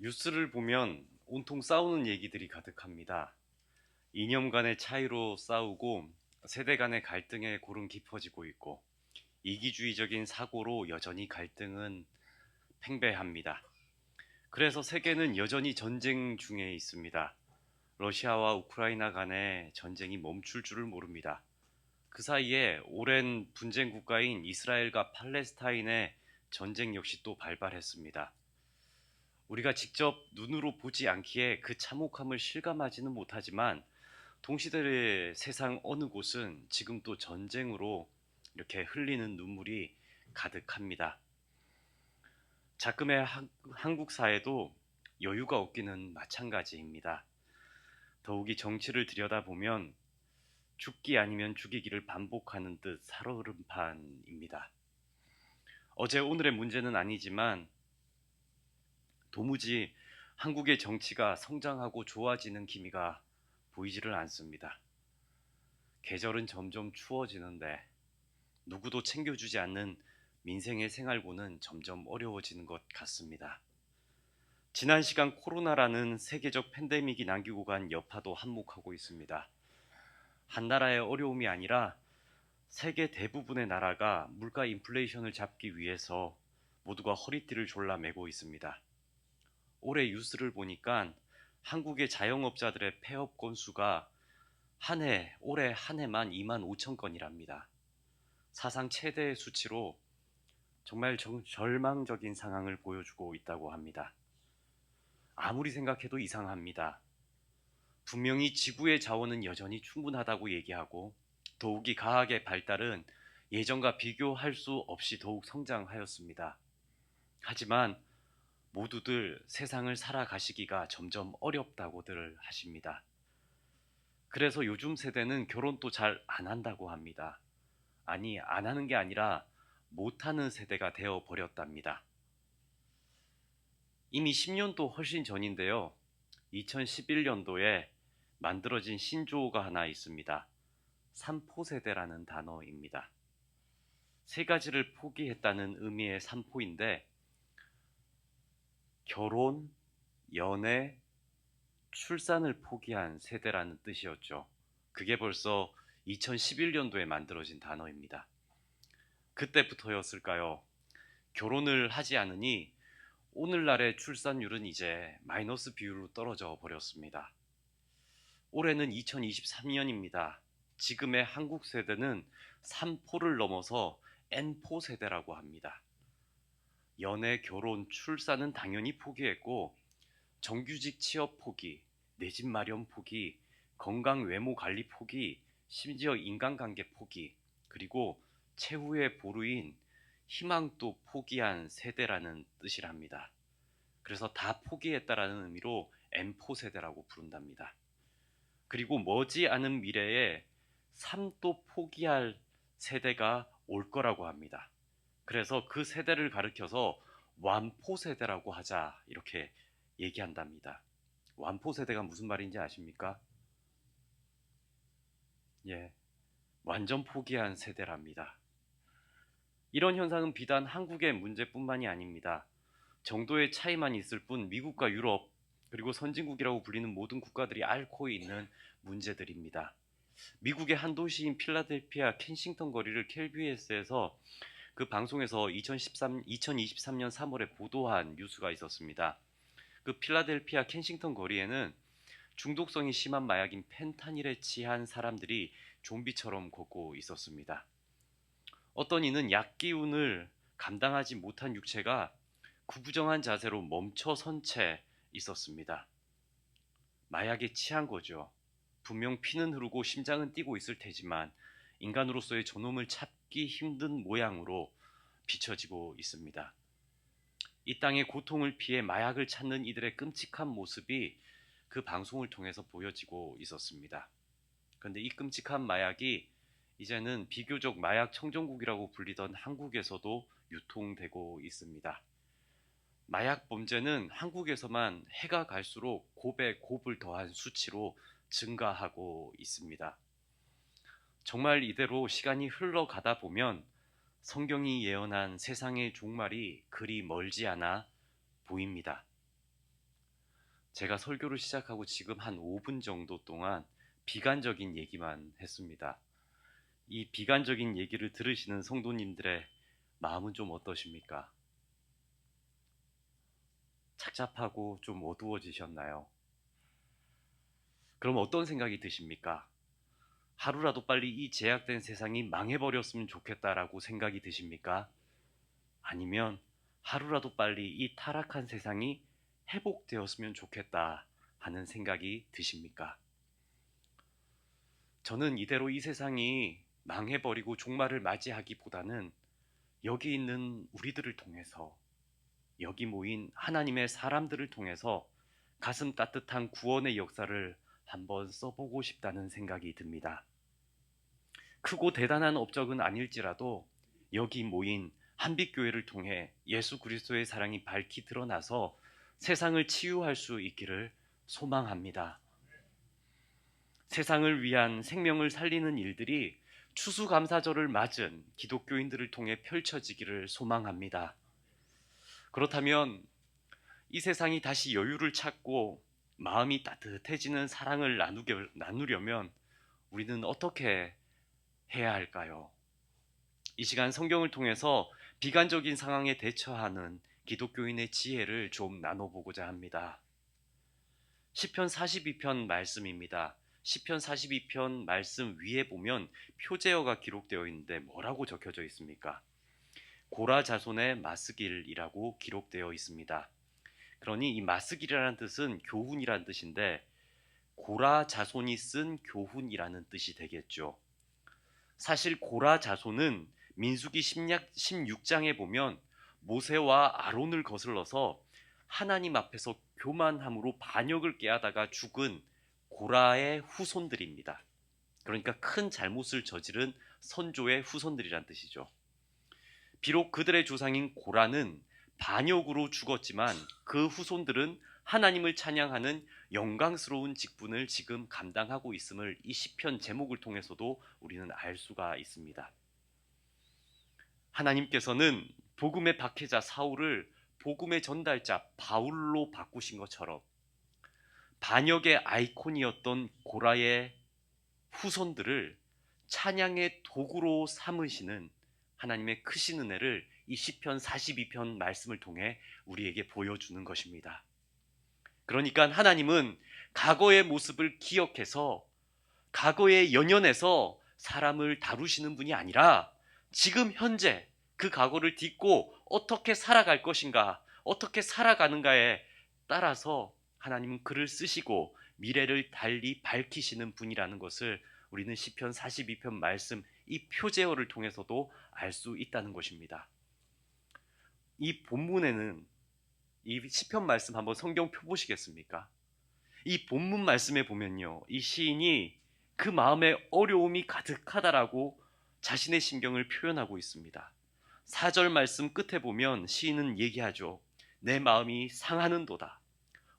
뉴스를 보면 온통 싸우는 얘기들이 가득합니다. 이념 간의 차이로 싸우고 세대 간의 갈등의 골은 깊어지고 있고 이기주의적인 사고로 여전히 갈등은 팽배합니다. 그래서 세계는 여전히 전쟁 중에 있습니다. 러시아와 우크라이나 간의 전쟁이 멈출 줄을 모릅니다. 그 사이에 오랜 분쟁 국가인 이스라엘과 팔레스타인의 전쟁 역시 또 발발했습니다. 우리가 직접 눈으로 보지 않기에 그 참혹함을 실감하지는 못하지만 동시대의 세상 어느 곳은 지금 또 전쟁으로 이렇게 흘리는 눈물이 가득합니다. 자금의 한국 사회도 여유가 없기는 마찬가지입니다. 더욱이 정치를 들여다보면 죽기 아니면 죽이기를 반복하는 듯 살얼음판입니다. 어제 오늘의 문제는 아니지만 도무지 한국의 정치가 성장하고 좋아지는 기미가 보이지를 않습니다. 계절은 점점 추워지는데 누구도 챙겨주지 않는 민생의 생활고는 점점 어려워지는 것 같습니다. 지난 시간 코로나라는 세계적 팬데믹이 남기고 간 여파도 한몫하고 있습니다. 한 나라의 어려움이 아니라 세계 대부분의 나라가 물가 인플레이션을 잡기 위해서 모두가 허리띠를 졸라매고 있습니다. 올해 뉴스를 보니까 한국의 자영업자들의 폐업 건수가 올해 한 해만 2만 5천 건이랍니다. 사상 최대의 수치로 정말 절망적인 상황을 보여주고 있다고 합니다. 아무리 생각해도 이상합니다. 분명히 지구의 자원은 여전히 충분하다고 얘기하고 더욱이 과학의 발달은 예전과 비교할 수 없이 더욱 성장하였습니다. 하지만 모두들 세상을 살아가시기가 점점 어렵다고들 하십니다. 그래서 요즘 세대는 결혼도 잘 안 한다고 합니다. 아니, 안 하는 게 아니라 못하는 세대가 되어 버렸답니다. 이미 10년도 훨씬 전인데요. 2011년도에 만들어진 신조어가 하나 있습니다. 삼포세대라는 단어입니다. 세 가지를 포기했다는 의미의 삼포인데 결혼, 연애, 출산을 포기한 세대라는 뜻이었죠. 그게 벌써 2011년도에 만들어진 단어입니다. 그때부터였을까요? 결혼을 하지 않으니 오늘날의 출산율은 이제 마이너스 비율로 떨어져 버렸습니다. 올해는 2023년입니다. 지금의 한국 세대는 3포를 넘어서 N포 세대라고 합니다. 연애, 결혼, 출산은 당연히 포기했고 정규직 취업 포기, 내 집 마련 포기, 건강 외모 관리 포기, 심지어 인간관계 포기, 그리고 최후의 보루인 희망도 포기한 세대라는 뜻이랍니다. 그래서 다 포기했다라는 의미로 M포 세대라고 부른답니다. 그리고 머지않은 미래에 삶도 포기할 세대가 올 거라고 합니다. 그래서 그 세대를 가리켜서 완포 세대라고 하자 이렇게 얘기한답니다. 완포 세대가 무슨 말인지 아십니까? 예, 완전 포기한 세대랍니다. 이런 현상은 비단 한국의 문제뿐만이 아닙니다. 정도의 차이만 있을 뿐 미국과 유럽 그리고 선진국이라고 불리는 모든 국가들이 앓고 있는 문제들입니다. 미국의 한 도시인 필라델피아 켄싱턴 거리를 KBS에서 그 방송에서 2023년 3월에 보도한 뉴스가 있었습니다. 그 필라델피아 켄싱턴 거리에는 중독성이 심한 마약인 펜타닐에 취한 사람들이 좀비처럼 걷고 있었습니다. 어떤 이는 약 기운을 감당하지 못한 육체가 구부정한 자세로 멈춰 선 채 있었습니다. 마약에 취한 거죠. 분명 피는 흐르고 심장은 뛰고 있을 테지만 인간으로서의 존엄을 찾기 힘든 모양으로 비춰지고 있습니다. 이 땅의 고통을 피해 마약을 찾는 이들의 끔찍한 모습이 그 방송을 통해서 보여지고 있었습니다. 그런데 이 끔찍한 마약이 이제는 비교적 마약 청정국이라고 불리던 한국에서도 유통되고 있습니다. 마약 범죄는 한국에서만 해가 갈수록 곱에 곱을 더한 수치로 증가하고 있습니다. 정말 이대로 시간이 흘러가다 보면 성경이 예언한 세상의 종말이 그리 멀지 않아 보입니다. 제가 설교를 시작하고 지금 한 5분 정도 동안 비관적인 얘기만 했습니다. 이 비관적인 얘기를 들으시는 성도님들의 마음은 좀 어떠십니까? 착잡하고 좀 어두워지셨나요? 그럼 어떤 생각이 드십니까? 하루라도 빨리 이 제약된 세상이 망해버렸으면 좋겠다라고 생각이 드십니까? 아니면 하루라도 빨리 이 타락한 세상이 회복되었으면 좋겠다 하는 생각이 드십니까? 저는 이대로 이 세상이 망해버리고 종말을 맞이하기보다는 여기 있는 우리들을 통해서, 여기 모인 하나님의 사람들을 통해서 가슴 따뜻한 구원의 역사를 한번 써보고 싶다는 생각이 듭니다. 크고 대단한 업적은 아닐지라도 여기 모인 한빛교회를 통해 예수 그리스도의 사랑이 밝히 드러나서 세상을 치유할 수 있기를 소망합니다. 세상을 위한 생명을 살리는 일들이 추수감사절을 맞은 기독교인들을 통해 펼쳐지기를 소망합니다. 그렇다면 이 세상이 다시 여유를 찾고 마음이 따뜻해지는 사랑을 나누려면 우리는 어떻게 해야 할까요? 이 시간 성경을 통해서 비관적인 상황에 대처하는 기독교인의 지혜를 좀 나눠보고자 합니다. 시편 42편 말씀입니다. 시편 42편 말씀 위에 보면 표제어가 기록되어 있는데 뭐라고 적혀져 있습니까? 고라 자손의 마스길이라고 기록되어 있습니다. 그러니 이 마스길이라는 뜻은 교훈이라는 뜻인데 고라 자손이 쓴 교훈이라는 뜻이 되겠죠. 사실 고라 자손은 민수기 16장에 보면 모세와 아론을 거슬러서 하나님 앞에서 교만함으로 반역을 깨하다가 죽은 고라의 후손들입니다. 그러니까 큰 잘못을 저지른 선조의 후손들이란 뜻이죠. 비록 그들의 조상인 고라는 반역으로 죽었지만 그 후손들은 하나님을 찬양하는 영광스러운 직분을 지금 감당하고 있음을 이 시편 제목을 통해서도 우리는 알 수가 있습니다. 하나님께서는 복음의 박해자 사울을 복음의 전달자 바울로 바꾸신 것처럼 반역의 아이콘이었던 고라의 후손들을 찬양의 도구로 삼으시는 하나님의 크신 은혜를 이 시편 42편 말씀을 통해 우리에게 보여주는 것입니다. 그러니까 하나님은 과거의 모습을 기억해서 과거의 연연해서 사람을 다루시는 분이 아니라 지금 현재 그 과거를 딛고 어떻게 살아갈 것인가, 어떻게 살아가는가에 따라서 하나님은 글을 쓰시고 미래를 달리 밝히시는 분이라는 것을 우리는 시편 42편 말씀 이 표제어를 통해서도 알 수 있다는 것입니다. 이 본문에는 이 시편 말씀 한번 성경 펴보시겠습니까? 이 본문 말씀에 보면요, 이 시인이 그 마음에 어려움이 가득하다라고 자신의 심경을 표현하고 있습니다. 4절 말씀 끝에 보면 시인은 얘기하죠. 내 마음이 상하는도다.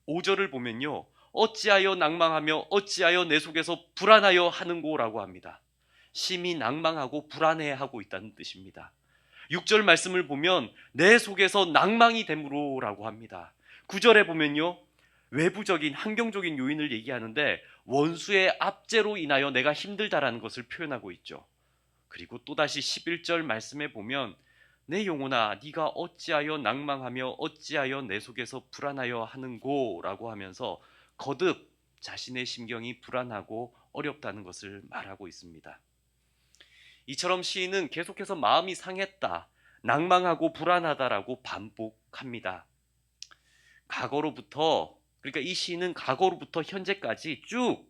5절을 보면요, 어찌하여 낭망하며 어찌하여 내 속에서 불안하여 하는고라고 합니다. 심히 낭망하고 불안해하고 있다는 뜻입니다. 6절 말씀을 보면 내 속에서 낭망이 됨으로라고 합니다. 9절에 보면요, 외부적인 환경적인 요인을 얘기하는데 원수의 압제로 인하여 내가 힘들다라는 것을 표현하고 있죠. 그리고 또다시 11절 말씀에 보면 내 영혼아 네가 어찌하여 낭망하며 어찌하여 내 속에서 불안하여 하는고 라고 하면서 거듭 자신의 심경이 불안하고 어렵다는 것을 말하고 있습니다. 이처럼 시인은 계속해서 마음이 상했다, 낭망하고 불안하다라고 반복합니다. 과거로부터, 그러니까 이 시인은 과거로부터 현재까지 쭉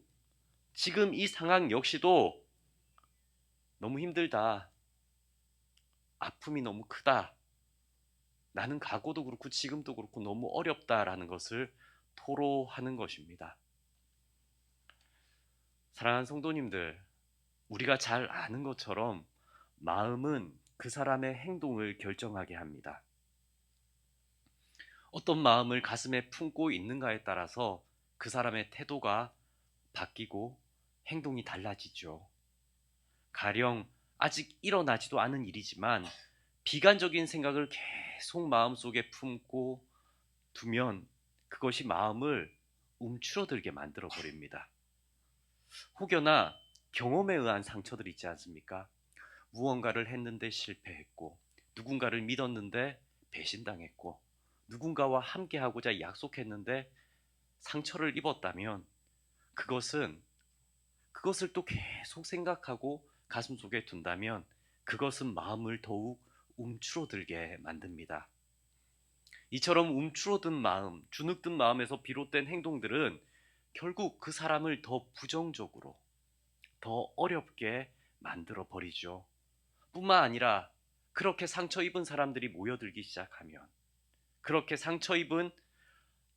지금 이 상황 역시도 너무 힘들다, 아픔이 너무 크다, 나는 과거도 그렇고 지금도 그렇고 너무 어렵다라는 것을 토로하는 것입니다. 사랑하는 성도님들, 우리가 잘 아는 것처럼 마음은 그 사람의 행동을 결정하게 합니다. 어떤 마음을 가슴에 품고 있는가에 따라서 그 사람의 태도가 바뀌고 행동이 달라지죠. 가령 아직 일어나지도 않은 일이지만 비관적인 생각을 계속 마음속에 품고 두면 그것이 마음을 움츠러들게 만들어 버립니다. 혹여나 경험에 의한 상처들 있지 않습니까? 무언가를 했는데 실패했고, 누군가를 믿었는데 배신당했고, 누군가와 함께하고자 약속했는데 상처를 입었다면 그것을 또 계속 생각하고 가슴속에 둔다면 그것은 마음을 더욱 움츠러들게 만듭니다. 이처럼 움츠러든 마음, 주눅든 마음에서 비롯된 행동들은 결국 그 사람을 더 부정적으로, 더 어렵게 만들어 버리죠. 뿐만 아니라 그렇게 상처 입은 사람들이 모여들기 시작하면, 그렇게 상처 입은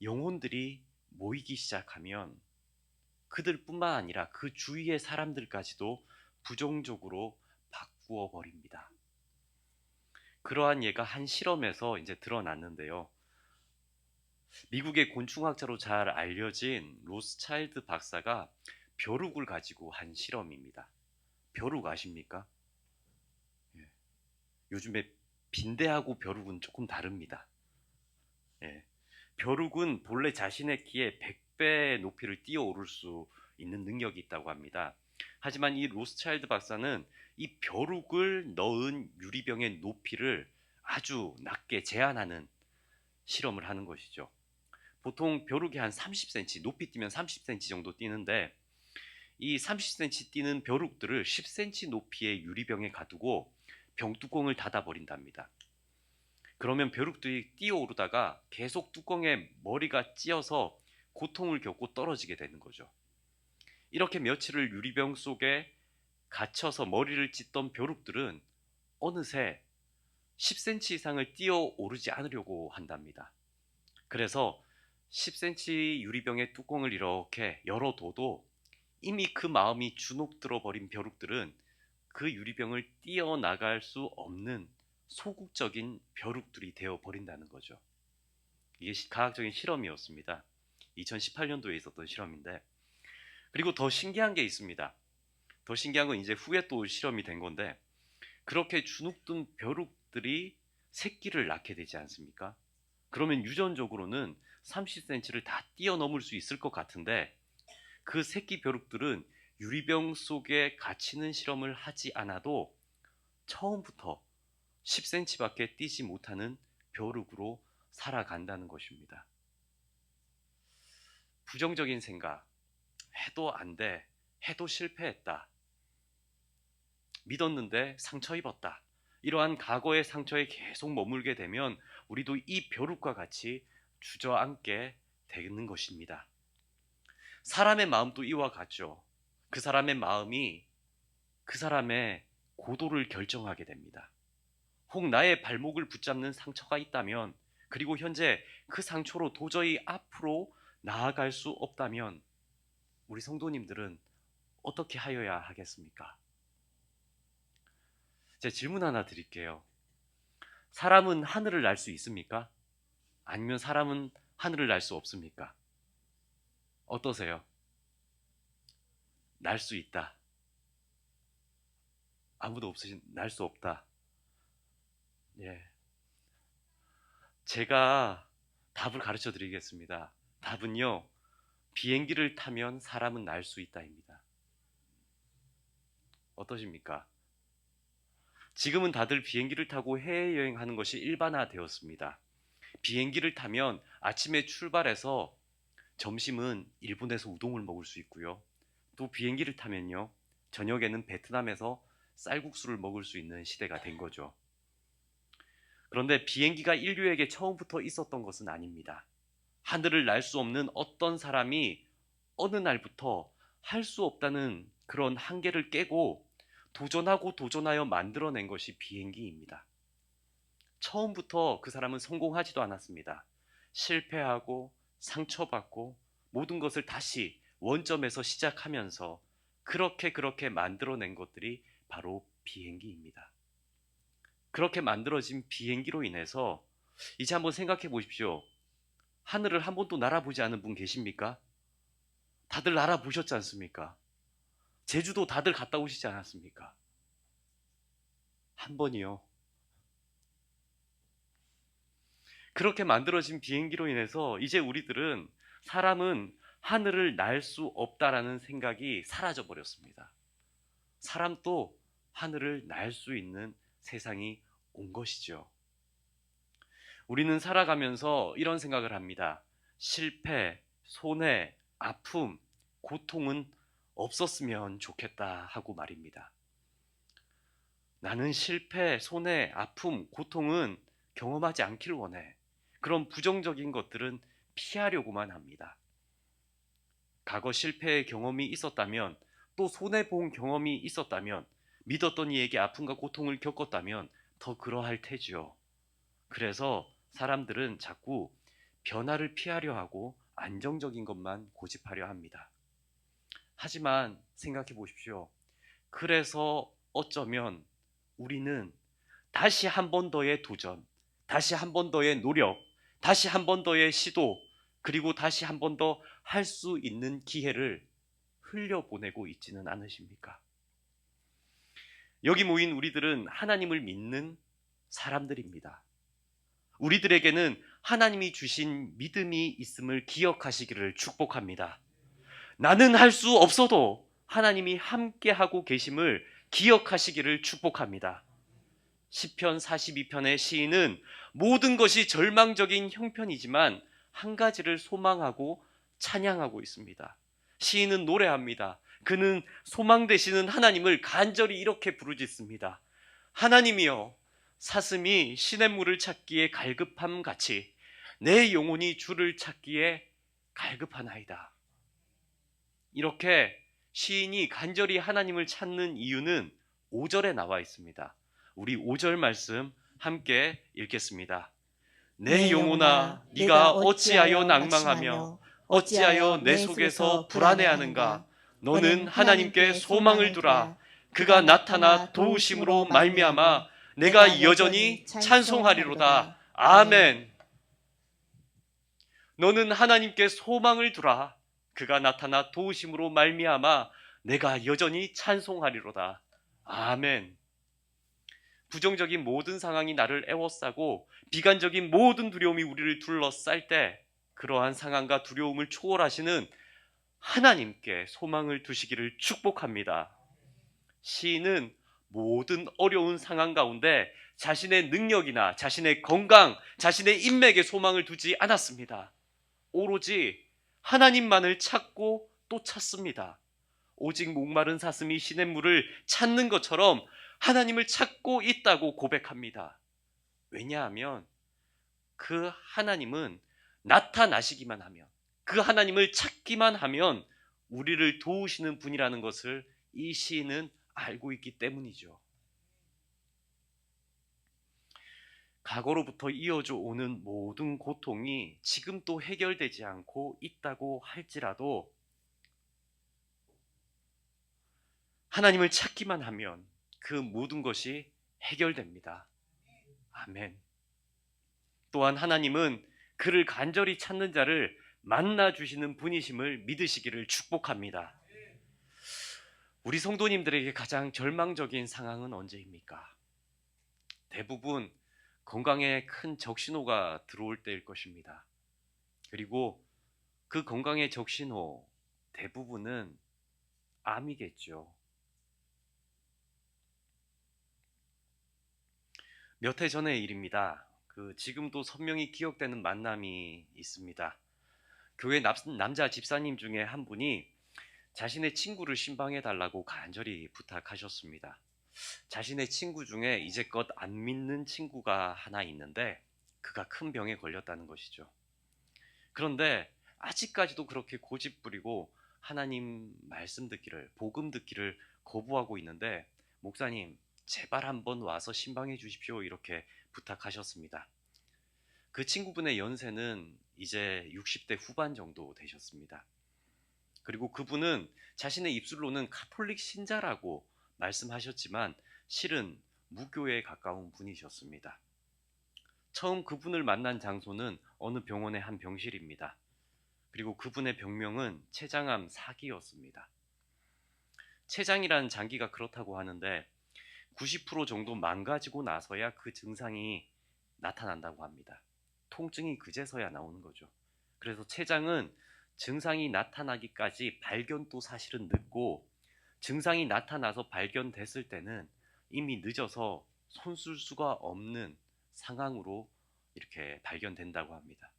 영혼들이 모이기 시작하면 그들뿐만 아니라 그 주위의 사람들까지도 부정적으로 바꾸어 버립니다. 그러한 예가 한 실험에서 이제 드러났는데요. 미국의 곤충학자로 잘 알려진 로스차일드 박사가 벼룩을 가지고 한 실험입니다. 벼룩 아십니까? 예. 요즘에 빈대하고 벼룩은 조금 다릅니다. 예. 벼룩은 본래 자신의 키의 100배의 높이를 뛰어오를 수 있는 능력이 있다고 합니다. 하지만 이 로스차일드 박사는 이 벼룩을 넣은 유리병의 높이를 아주 낮게 제한하는 실험을 하는 것이죠. 보통 벼룩이 한 30cm, 높이 뛰면 30cm 정도 뛰는데 이 30cm 뛰는 벼룩들을 10cm 높이의 유리병에 가두고 병뚜껑을 닫아버린답니다. 그러면 벼룩들이 뛰어오르다가 계속 뚜껑에 머리가 찧어서 고통을 겪고 떨어지게 되는 거죠. 이렇게 며칠을 유리병 속에 갇혀서 머리를 찢던 벼룩들은 어느새 10cm 이상을 뛰어오르지 않으려고 한답니다. 그래서 10cm 유리병의 뚜껑을 이렇게 열어둬도 이미 그 마음이 주눅들어 버린 벼룩들은 그 유리병을 뛰어나갈 수 없는 소극적인 벼룩들이 되어 버린다는 거죠. 이게 과학적인 실험이었습니다. 2018년도에 있었던 실험인데, 그리고 더 신기한 게 있습니다. 더 신기한 건 이제 후에 또 실험이 된 건데, 그렇게 주눅든 벼룩들이 새끼를 낳게 되지 않습니까? 그러면 유전적으로는 30cm를 다 뛰어넘을 수 있을 것 같은데 그 새끼 벼룩들은 유리병 속에 갇히는 실험을 하지 않아도 처음부터 10cm밖에 뛰지 못하는 벼룩으로 살아간다는 것입니다. 부정적인 생각, 해도 안 돼, 해도 실패했다, 믿었는데 상처 입었다. 이러한 과거의 상처에 계속 머물게 되면 우리도 이 벼룩과 같이 주저앉게 되는 것입니다. 사람의 마음도 이와 같죠. 그 사람의 마음이 그 사람의 고도를 결정하게 됩니다. 혹 나의 발목을 붙잡는 상처가 있다면, 그리고 현재 그 상처로 도저히 앞으로 나아갈 수 없다면 우리 성도님들은 어떻게 하여야 하겠습니까? 제 질문 하나 드릴게요. 사람은 하늘을 날 수 있습니까? 아니면 사람은 하늘을 날 수 없습니까? 어떠세요? 날 수 있다. 아무도 없으신, 날 수 없다. 예. 제가 답을 가르쳐 드리겠습니다. 답은요, 비행기를 타면 사람은 날 수 있다입니다. 어떠십니까? 지금은 다들 비행기를 타고 해외여행하는 것이 일반화되었습니다. 비행기를 타면 아침에 출발해서 점심은 일본에서 우동을 먹을 수 있고요. 또 비행기를 타면요, 저녁에는 베트남에서 쌀국수를 먹을 수 있는 시대가 된 거죠. 그런데 비행기가 인류에게 처음부터 있었던 것은 아닙니다. 하늘을 날 수 없는 어떤 사람이 어느 날부터 할 수 없다는 그런 한계를 깨고 도전하고 도전하여 만들어낸 것이 비행기입니다. 처음부터 그 사람은 성공하지도 않았습니다. 실패하고 상처받고 모든 것을 다시 원점에서 시작하면서 그렇게 만들어낸 것들이 바로 비행기입니다. 그렇게 만들어진 비행기로 인해서 이제 한번 생각해 보십시오. 하늘을 한 번도 날아보지 않은 분 계십니까? 다들 날아보셨지 않습니까? 제주도 다들 갔다 오시지 않았습니까? 한 번이요. 그렇게 만들어진 비행기로 인해서 이제 우리들은 사람은 하늘을 날 수 없다라는 생각이 사라져 버렸습니다. 사람도 하늘을 날 수 있는 세상이 온 것이죠. 우리는 살아가면서 이런 생각을 합니다. 실패, 손해, 아픔, 고통은 없었으면 좋겠다 하고 말입니다. 나는 실패, 손해, 아픔, 고통은 경험하지 않기를 원해. 그런 부정적인 것들은 피하려고만 합니다. 과거 실패의 경험이 있었다면, 또 손해본 경험이 있었다면, 믿었던 이에게 아픔과 고통을 겪었다면 더 그러할 테지요. 그래서 사람들은 자꾸 변화를 피하려 하고 안정적인 것만 고집하려 합니다. 하지만 생각해 보십시오. 그래서 어쩌면 우리는 다시 한 번 더의 도전, 다시 한 번 더의 노력, 다시 한 번 더의 시도, 그리고 다시 한 번 더 할 수 있는 기회를 흘려보내고 있지는 않으십니까? 여기 모인 우리들은 하나님을 믿는 사람들입니다. 우리들에게는 하나님이 주신 믿음이 있음을 기억하시기를 축복합니다. 나는 할 수 없어도 하나님이 함께하고 계심을 기억하시기를 축복합니다. 시편 42편의 시인은 모든 것이 절망적인 형편이지만 한 가지를 소망하고 찬양하고 있습니다. 시인은 노래합니다. 그는 소망 되시는 하나님을 간절히 이렇게 부르짖습니다. 하나님이여, 사슴이 시냇물을 찾기에 갈급함 같이 내 영혼이 주를 찾기에 갈급하나이다. 이렇게 시인이 간절히 하나님을 찾는 이유는 5절에 나와 있습니다. 우리 5절 말씀 함께 읽겠습니다. 내 영혼아, 네가 어찌하여 낭망하며 어찌하여 내 속에서 불안해하는가? 너는 하나님께 소망을 두라. 그가 나타나 도우심으로 말미암아 내가 여전히 찬송하리로다. 아멘. 너는 하나님께 소망을 두라. 그가 나타나 도우심으로 말미암아 내가 여전히 찬송하리로다. 아멘. 부정적인 모든 상황이 나를 애워싸고 비관적인 모든 두려움이 우리를 둘러쌀 때 그러한 상황과 두려움을 초월하시는 하나님께 소망을 두시기를 축복합니다. 시인은 모든 어려운 상황 가운데 자신의 능력이나 자신의 건강, 자신의 인맥에 소망을 두지 않았습니다. 오로지 하나님만을 찾고 또 찾습니다. 오직 목마른 사슴이 시냇물을 찾는 것처럼 하나님을 찾고 있다고 고백합니다. 왜냐하면 그 하나님은 나타나시기만 하면, 그 하나님을 찾기만 하면 우리를 도우시는 분이라는 것을 이 시인은 알고 있기 때문이죠. 과거로부터 이어져 오는 모든 고통이 지금 또 해결되지 않고 있다고 할지라도 하나님을 찾기만 하면 그 모든 것이 해결됩니다. 아멘. 또한 하나님은 그를 간절히 찾는 자를 만나 주시는 분이심을 믿으시기를 축복합니다. 우리 성도님들에게 가장 절망적인 상황은 언제입니까? 대부분 건강에 큰 적신호가 들어올 때일 것입니다. 그리고 그 건강의 적신호 대부분은 암이겠죠. 몇 해 전의 일입니다. 지금도 선명히 기억되는 만남이 있습니다. 교회 남자 집사님 중에 한 분이 자신의 친구를 신방해 달라고 간절히 부탁하셨습니다. 자신의 친구 중에 이제껏 안 믿는 친구가 하나 있는데 그가 큰 병에 걸렸다는 것이죠. 그런데 아직까지도 그렇게 고집부리고 하나님 말씀 듣기를, 복음 듣기를 거부하고 있는데 목사님 제발 한번 와서 신방해 주십시오 이렇게 부탁하셨습니다. 그 친구분의 연세는 이제 60대 후반 정도 되셨습니다. 그리고 그분은 자신의 입술로는 가톨릭 신자라고 말씀하셨지만 실은 무교에 가까운 분이셨습니다. 처음 그분을 만난 장소는 어느 병원의 한 병실입니다. 그리고 그분의 병명은 췌장암 4기였습니다. 췌장이라는 장기가 그렇다고 하는데 90% 정도 망가지고 나서야 그 증상이 나타난다고 합니다. 통증이 그제서야 나오는 거죠. 그래서 췌장은 증상이 나타나기까지 발견도 사실은 늦고, 증상이 나타나서 발견됐을 때는 이미 늦어서 손쓸 수가 없는 상황으로 이렇게 발견된다고 합니다.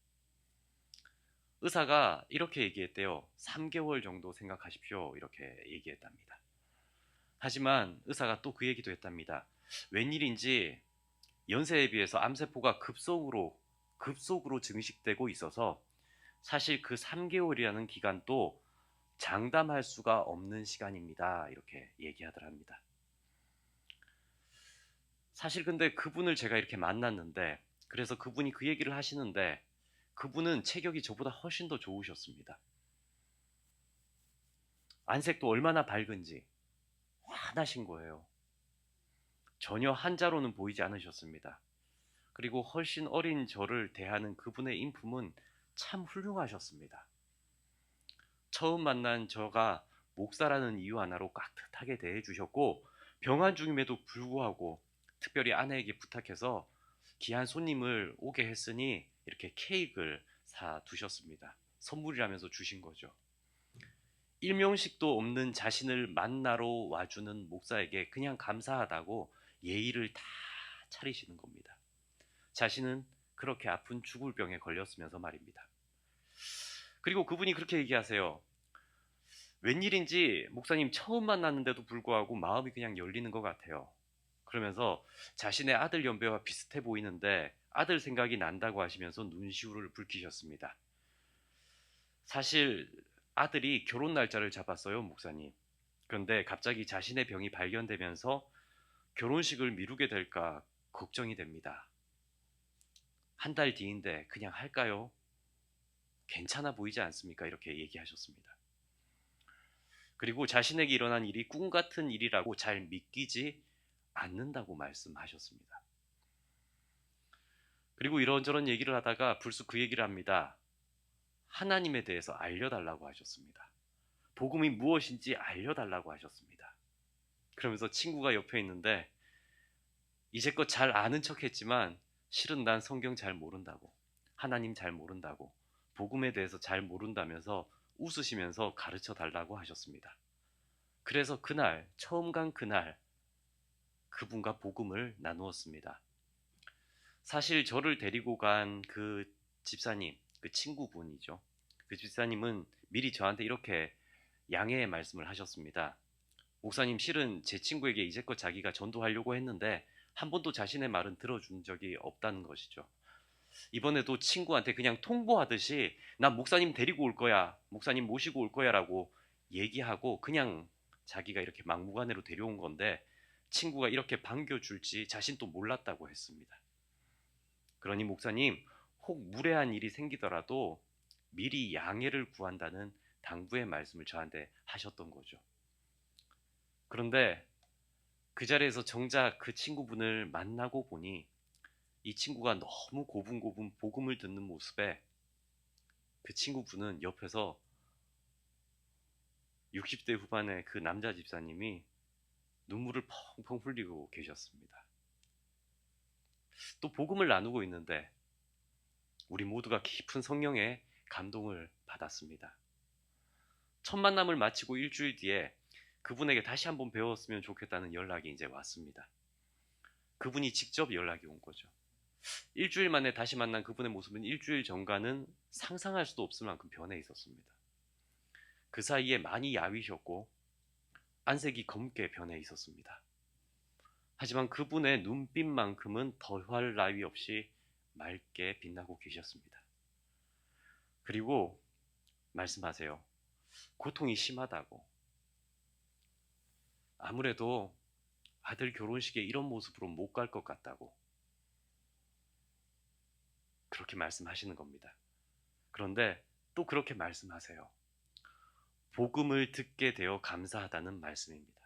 의사가 이렇게 얘기했대요. 3개월 정도 생각하십시오. 이렇게 얘기했답니다. 하지만 의사가 또 그 얘기도 했답니다. 웬일인지 연세에 비해서 암세포가 급속으로 증식되고 있어서 사실 그 3개월이라는 기간도 장담할 수가 없는 시간입니다. 이렇게 얘기하더랍니다. 사실 근데 그분을 제가 이렇게 만났는데, 그래서 그분이 그 얘기를 하시는데, 그분은 체격이 저보다 훨씬 더 좋으셨습니다. 안색도 얼마나 밝은지 환하신 거예요. 전혀 한자로는 보이지 않으셨습니다. 그리고 훨씬 어린 저를 대하는 그분의 인품은 참 훌륭하셨습니다. 처음 만난 저가 목사라는 이유 하나로 깍듯하게 대해주셨고, 병환 중임에도 불구하고 특별히 아내에게 부탁해서 귀한 손님을 오게 했으니 이렇게 케이크를 사 두셨습니다. 선물이라면서 주신 거죠. 일명식도 없는 자신을 만나러 와주는 목사에게 그냥 감사하다고 예의를 다 차리시는 겁니다. 자신은 그렇게 아픈 죽을 병에 걸렸으면서 말입니다. 그리고 그분이 그렇게 얘기하세요. 웬일인지 목사님 처음 만났는데도 불구하고 마음이 그냥 열리는 것 같아요. 그러면서 자신의 아들 연배와 비슷해 보이는데 아들 생각이 난다고 하시면서 눈시울을 붉히셨습니다. 사실 아들이 결혼 날짜를 잡았어요, 목사님. 그런데 갑자기 자신의 병이 발견되면서 결혼식을 미루게 될까 걱정이 됩니다. 한 달 뒤인데 그냥 할까요? 괜찮아 보이지 않습니까? 이렇게 얘기하셨습니다. 그리고 자신에게 일어난 일이 꿈 같은 일이라고 잘 믿기지 않는다고 말씀하셨습니다. 그리고 이런저런 얘기를 하다가 불쑥 그 얘기를 합니다. 하나님에 대해서 알려달라고 하셨습니다. 복음이 무엇인지 알려달라고 하셨습니다. 그러면서 친구가 옆에 있는데 이제껏 잘 아는 척 했지만 실은 난 성경 잘 모른다고, 하나님 잘 모른다고, 복음에 대해서 잘 모른다면서 웃으시면서 가르쳐 달라고 하셨습니다. 그래서 그날, 처음 간 그날 그분과 복음을 나누었습니다. 사실 저를 데리고 간 그 집사님, 그 친구분이죠. 그 집사님은 미리 저한테 이렇게 양해의 말씀을 하셨습니다. 목사님, 실은 제 친구에게 이제껏 자기가 전도하려고 했는데 한 번도 자신의 말은 들어준 적이 없다는 것이죠. 이번에도 친구한테 그냥 통보하듯이 나 목사님 데리고 올 거야, 목사님 모시고 올 거야 라고 얘기하고 그냥 자기가 이렇게 막무가내로 데려온 건데 친구가 이렇게 반겨줄지 자신도 몰랐다고 했습니다. 그러니 목사님, 혹 무례한 일이 생기더라도 미리 양해를 구한다는 당부의 말씀을 저한테 하셨던 거죠. 그런데 그 자리에서 정작 그 친구분을 만나고 보니 이 친구가 너무 고분고분 복음을 듣는 모습에 그 친구분은 옆에서 60대 후반의 그 남자 집사님이 눈물을 펑펑 흘리고 계셨습니다. 또 복음을 나누고 있는데 우리 모두가 깊은 성령의 감동을 받았습니다. 첫 만남을 마치고 일주일 뒤에 그분에게 다시 한번 배웠으면 좋겠다는 연락이 이제 왔습니다. 그분이 직접 연락이 온 거죠. 일주일 만에 다시 만난 그분의 모습은 일주일 전과는 상상할 수도 없을 만큼 변해 있었습니다. 그 사이에 많이 야위셨고 안색이 검게 변해 있었습니다. 하지만 그분의 눈빛만큼은 더할 나위 없이 맑게 빛나고 계셨습니다. 그리고 말씀하세요. 고통이 심하다고. 아무래도 아들 결혼식에 이런 모습으로 못 갈 것 같다고. 그렇게 말씀하시는 겁니다. 그런데 또 그렇게 말씀하세요. 복음을 듣게 되어 감사하다는 말씀입니다.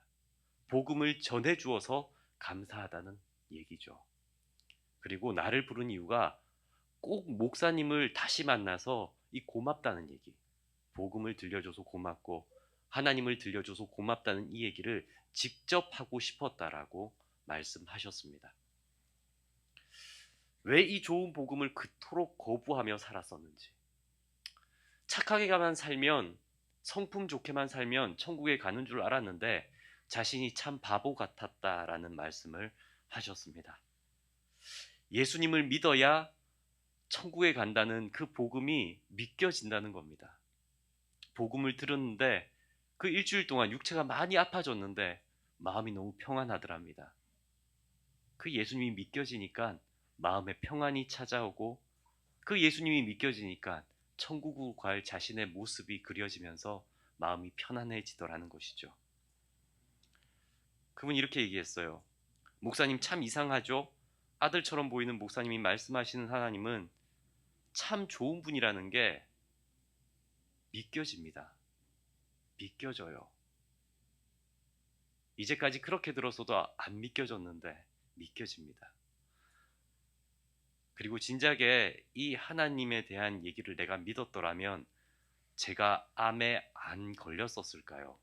복음을 전해 주어서 감사하다는 얘기죠. 그리고 나를 부른 이유가 꼭 목사님을 다시 만나서 이 고맙다는 얘기, 복음을 들려줘서 고맙고 하나님을 들려줘서 고맙다는 이 얘기를 직접 하고 싶었다라고 말씀하셨습니다. 왜 이 좋은 복음을 그토록 거부하며 살았었는지, 착하게만 살면, 성품 좋게만 살면 천국에 가는 줄 알았는데 자신이 참 바보 같았다라는 말씀을 하셨습니다. 예수님을 믿어야 천국에 간다는 그 복음이 믿겨진다는 겁니다. 복음을 들었는데 그 일주일 동안 육체가 많이 아파졌는데 마음이 너무 평안하더랍니다. 그 예수님이 믿겨지니까 마음에 평안이 찾아오고, 그 예수님이 믿겨지니까 천국으로 갈 자신의 모습이 그려지면서 마음이 편안해지더라는 것이죠. 그분이 이렇게 얘기했어요. 목사님 참 이상하죠? 아들처럼 보이는 목사님이 말씀하시는 하나님은 참 좋은 분이라는 게 믿겨집니다. 믿겨져요. 이제까지 그렇게 들었어도 안 믿겨졌는데 믿겨집니다. 그리고 진작에 이 하나님에 대한 얘기를 내가 믿었더라면 제가 암에 안 걸렸었을까요?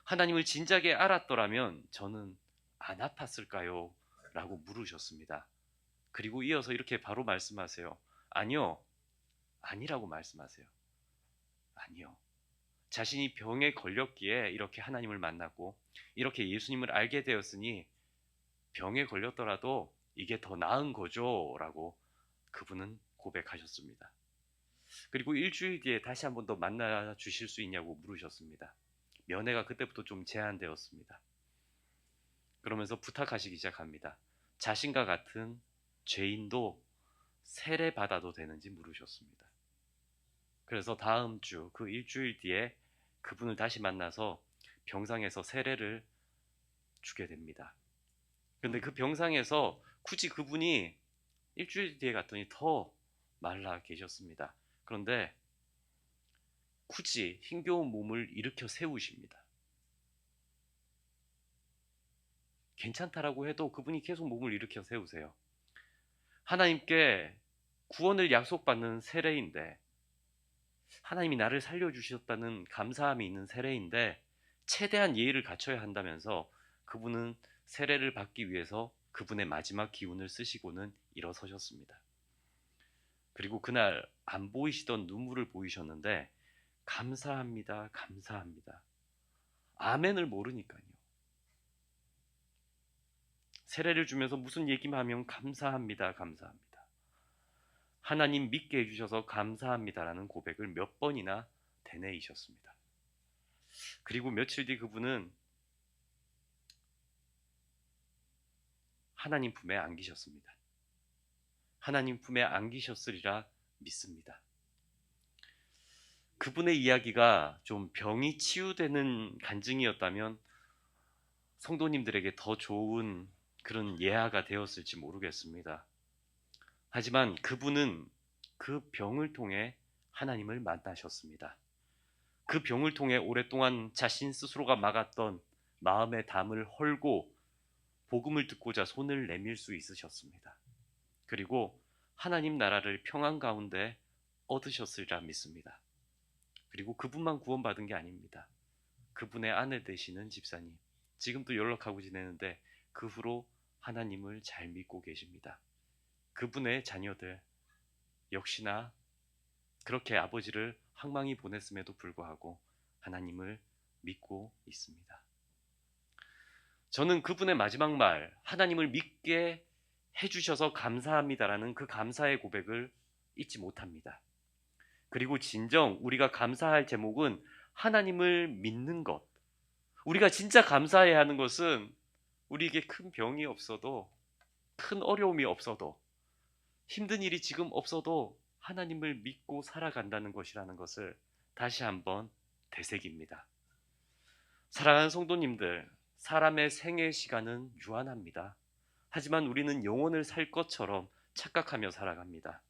하나님을 진작에 알았더라면 저는 안 아팠을까요? 라고 물으셨습니다. 그리고 이어서 이렇게 바로 말씀하세요. 아니요. 아니라고 말씀하세요. 아니요. 자신이 병에 걸렸기에 이렇게 하나님을 만났고 이렇게 예수님을 알게 되었으니 병에 걸렸더라도 이게 더 나은 거죠 라고 그분은 고백하셨습니다. 그리고 일주일 뒤에 다시 한 번 더 만나 주실 수 있냐고 물으셨습니다. 면회가 그때부터 좀 제한되었습니다. 그러면서 부탁하시기 시작합니다. 자신과 같은 죄인도 세례 받아도 되는지 물으셨습니다. 그래서 다음 주 그 일주일 뒤에 그분을 다시 만나서 병상에서 세례를 주게 됩니다. 그런데 그 병상에서 굳이 그분이 일주일 뒤에 갔더니 더 말라 계셨습니다. 그런데 굳이 힘겨운 몸을 일으켜 세우십니다. 괜찮다라고 해도 그분이 계속 몸을 일으켜 세우세요. 하나님께 구원을 약속받는 세례인데, 하나님이 나를 살려주셨다는 감사함이 있는 세례인데 최대한 예의를 갖춰야 한다면서 그분은 세례를 받기 위해서 그분의 마지막 기운을 쓰시고는 일어서셨습니다. 그리고 그날 안 보이시던 눈물을 보이셨는데 감사합니다, 감사합니다. 아멘을 모르니까요. 세례를 주면서 무슨 얘기만 하면 감사합니다, 감사합니다. 하나님 믿게 해주셔서 감사합니다라는 고백을 몇 번이나 되뇌이셨습니다. 그리고 며칠 뒤 그분은 하나님 품에 안기셨습니다. 하나님 품에 안기셨으리라 믿습니다. 그분의 이야기가 좀 병이 치유되는 간증이었다면 성도님들에게 더 좋은 그런 예화가 되었을지 모르겠습니다. 하지만 그분은 그 병을 통해 하나님을 만나셨습니다. 그 병을 통해 오랫동안 자신 스스로가 막았던 마음의 담을 헐고 복음을 듣고자 손을 내밀 수 있으셨습니다. 그리고 하나님 나라를 평안 가운데 얻으셨으리라 믿습니다. 그리고 그분만 구원받은 게 아닙니다. 그분의 아내 되시는 집사님, 지금도 연락하고 지내는데 그 후로 하나님을 잘 믿고 계십니다. 그분의 자녀들 역시나 그렇게 아버지를 황망히 보냈음에도 불구하고 하나님을 믿고 있습니다. 저는 그분의 마지막 말, 하나님을 믿게 해주셔서 감사합니다라는 그 감사의 고백을 잊지 못합니다. 그리고 진정 우리가 감사할 제목은 하나님을 믿는 것. 우리가 진짜 감사해야 하는 것은 우리에게 큰 병이 없어도, 큰 어려움이 없어도, 힘든 일이 지금 없어도 하나님을 믿고 살아간다는 것이라는 것을 다시 한번 되새깁니다. 사랑하는 성도님들, 사람의 생애 시간은 유한합니다. 하지만 우리는 영원을 살 것처럼 착각하며 살아갑니다.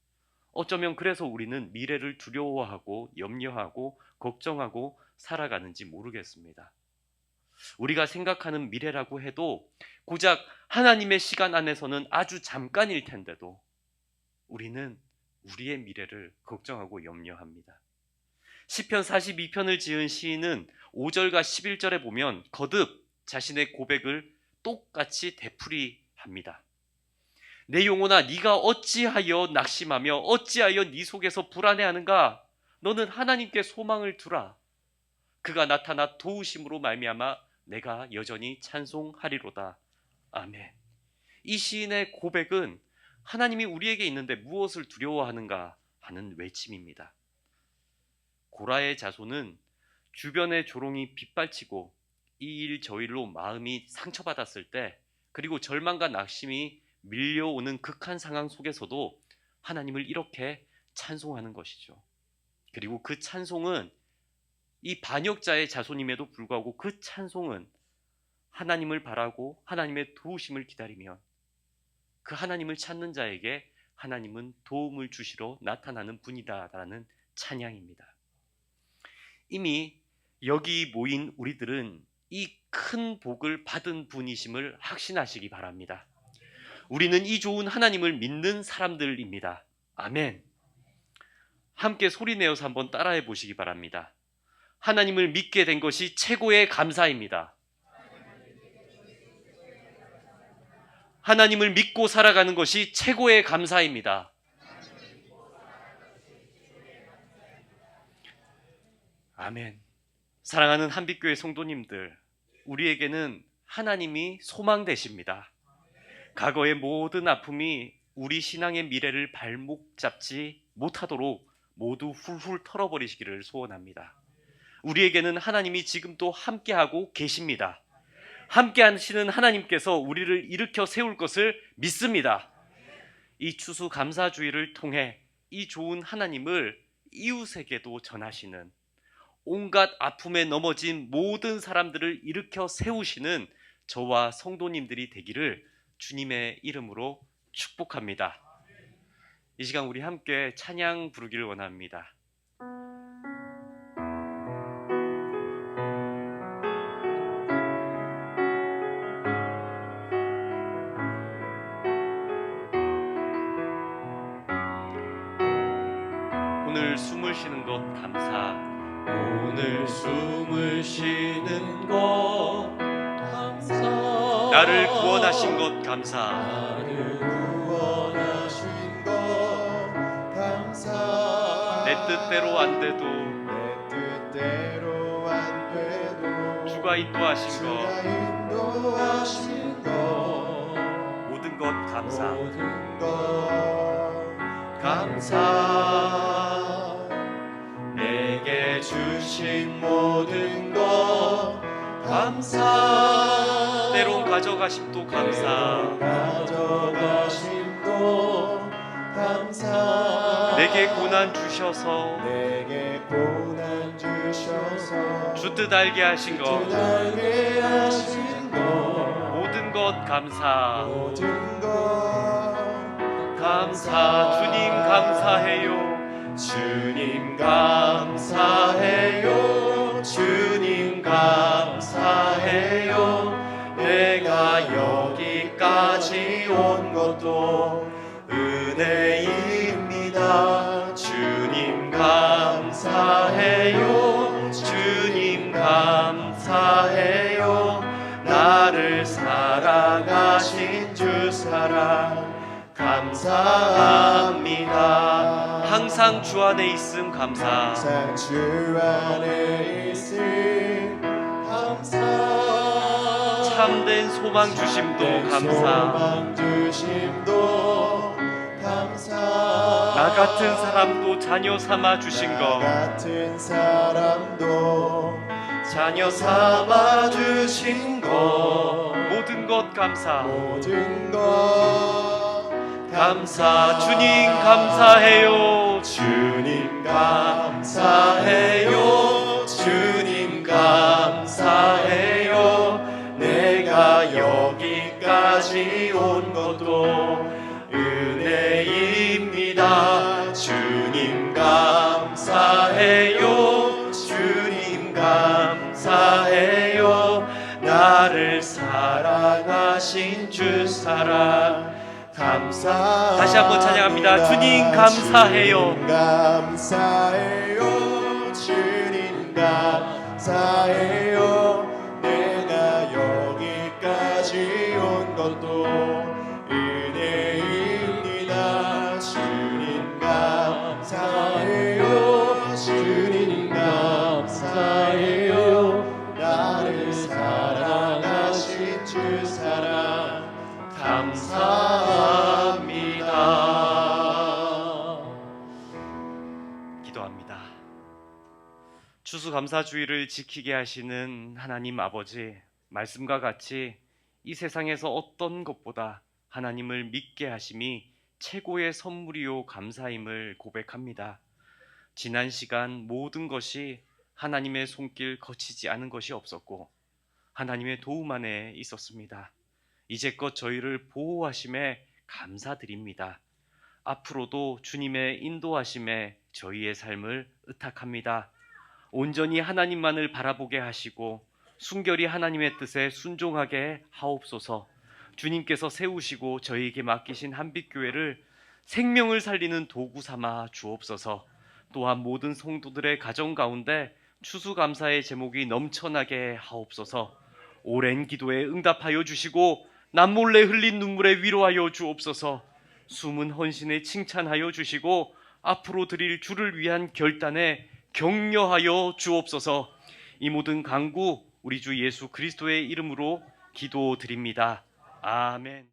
어쩌면 그래서 우리는 미래를 두려워하고 염려하고 걱정하고 살아가는지 모르겠습니다. 우리가 생각하는 미래라고 해도 고작 하나님의 시간 안에서는 아주 잠깐일 텐데도 우리는 우리의 미래를 걱정하고 염려합니다. 시편 42편을 지은 시인은 5절과 11절에 보면 거듭 자신의 고백을 똑같이 되풀이합니다. 내 영혼아, 네가 어찌하여 낙심하며 어찌하여 네 속에서 불안해하는가? 너는 하나님께 소망을 두라. 그가 나타나 도우심으로 말미암아 내가 여전히 찬송하리로다. 아멘. 이 시인의 고백은 하나님이 우리에게 있는데 무엇을 두려워하는가 하는 외침입니다. 고라의 자손은 주변의 조롱이 빗발치고 이 일 저 일로 마음이 상처받았을 때, 그리고 절망과 낙심이 밀려오는 극한 상황 속에서도 하나님을 이렇게 찬송하는 것이죠. 그리고 그 찬송은, 이 반역자의 자손임에도 불구하고 그 찬송은 하나님을 바라고 하나님의 도우심을 기다리며 그 하나님을 찾는 자에게 하나님은 도움을 주시러 나타나는 분이다라는 찬양입니다. 이미 여기 모인 우리들은 이 큰 복을 받은 분이심을 확신하시기 바랍니다. 우리는 이 좋은 하나님을 믿는 사람들입니다. 아멘. 함께 소리내어서 한번 따라해 보시기 바랍니다. 하나님을 믿게 된 것이 최고의 감사입니다. 하나님을 믿고 살아가는 것이 최고의 감사입니다. 아멘. 사랑하는 한빛교회 성도님들, 우리에게는 하나님이 소망 되십니다. 과거의 모든 아픔이 우리 신앙의 미래를 발목 잡지 못하도록 모두 훌훌 털어버리시기를 소원합니다. 우리에게는 하나님이 지금도 함께하고 계십니다. 함께 하시는 하나님께서 우리를 일으켜 세울 것을 믿습니다. 이 추수감사주의를 통해 이 좋은 하나님을 이웃에게도 전하시는, 온갖 아픔에 넘어진 모든 사람들을 일으켜 세우시는 저와 성도님들이 되기를 주님의 이름으로 축복합니다. 이 시간 우리 함께 찬양 부르기를 원합니다. 오늘 숨을 쉬는 것 감사. 오늘 숨을 쉬는 것 감사. 나를 구원하신 것 감사. 나를 구원하신 것 감사. 내 뜻대로 안 돼도 내 뜻대로 안 돼도 주가 인도하신 주가 것, 인도하신 것 모든 것 감사. 모든 것 감사. 내게 주신 모든 것 감사. 때론 가져가심도 감사. 가져가심도 감사. 내게 고난 주셔서 내게 고난 주셔서 주 뜻 알게 하신 것, 뜻 알게 하신 것 모든 것 감사. 모든 것 감사. 주님 감사해요. 주님 감사해요. 주님 감사해요. 내가 여기까지 온 것도 은혜입니다. 주님 감사해요. 주님 감사해요. 나를 사랑하신 주 사랑 감사합니다. 항상 주 안에 있음 감사. 항상 주 안에 있음 감사. 참된 소망 주심도 감사. 소망 주심도 감사. 나 같은 사람도 자녀 삼아 주신 것, 나 같은 사람도 자녀 삼아 주신 것 모든 것 감사. 모든 것 감사. 주님 감사해요. 주님 감사해요. 주님 감사해요. 내가 여기까지 온 것도 은혜입니다. 주님 감사해요. 주님 감사해요. 나를 사랑하신 주 사랑 감사. 다시 한번 찬양합니다. 주님 감사해요. 주님 감사해요. 주님 감사해요. 내가 여기까지 온 것도 은혜입니다. 기도합니다. 추수감사주의를 지키게 하시는 하나님 아버지, 말씀과 같이 이 세상에서 어떤 것보다 하나님을 믿게 하심이 최고의 선물이요 감사임을 고백합니다. 지난 시간 모든 것이 하나님의 손길 거치지 않은 것이 없었고 하나님의 도움 안에 있었습니다. 이제껏 저희를 보호하심에 감사드립니다. 앞으로도 주님의 인도하심에 저희의 삶을 의탁합니다. 온전히 하나님만을 바라보게 하시고 순결히 하나님의 뜻에 순종하게 하옵소서. 주님께서 세우시고 저희에게 맡기신 한빛교회를 생명을 살리는 도구 삼아 주옵소서. 또한 모든 성도들의 가정 가운데 추수감사의 제목이 넘쳐나게 하옵소서. 오랜 기도에 응답하여 주시고 남몰래 흘린 눈물에 위로하여 주옵소서. 숨은 헌신에 칭찬하여 주시고 앞으로 드릴 주를 위한 결단에 격려하여 주옵소서. 이 모든 간구 우리 주 예수 그리스도의 이름으로 기도드립니다. 아멘.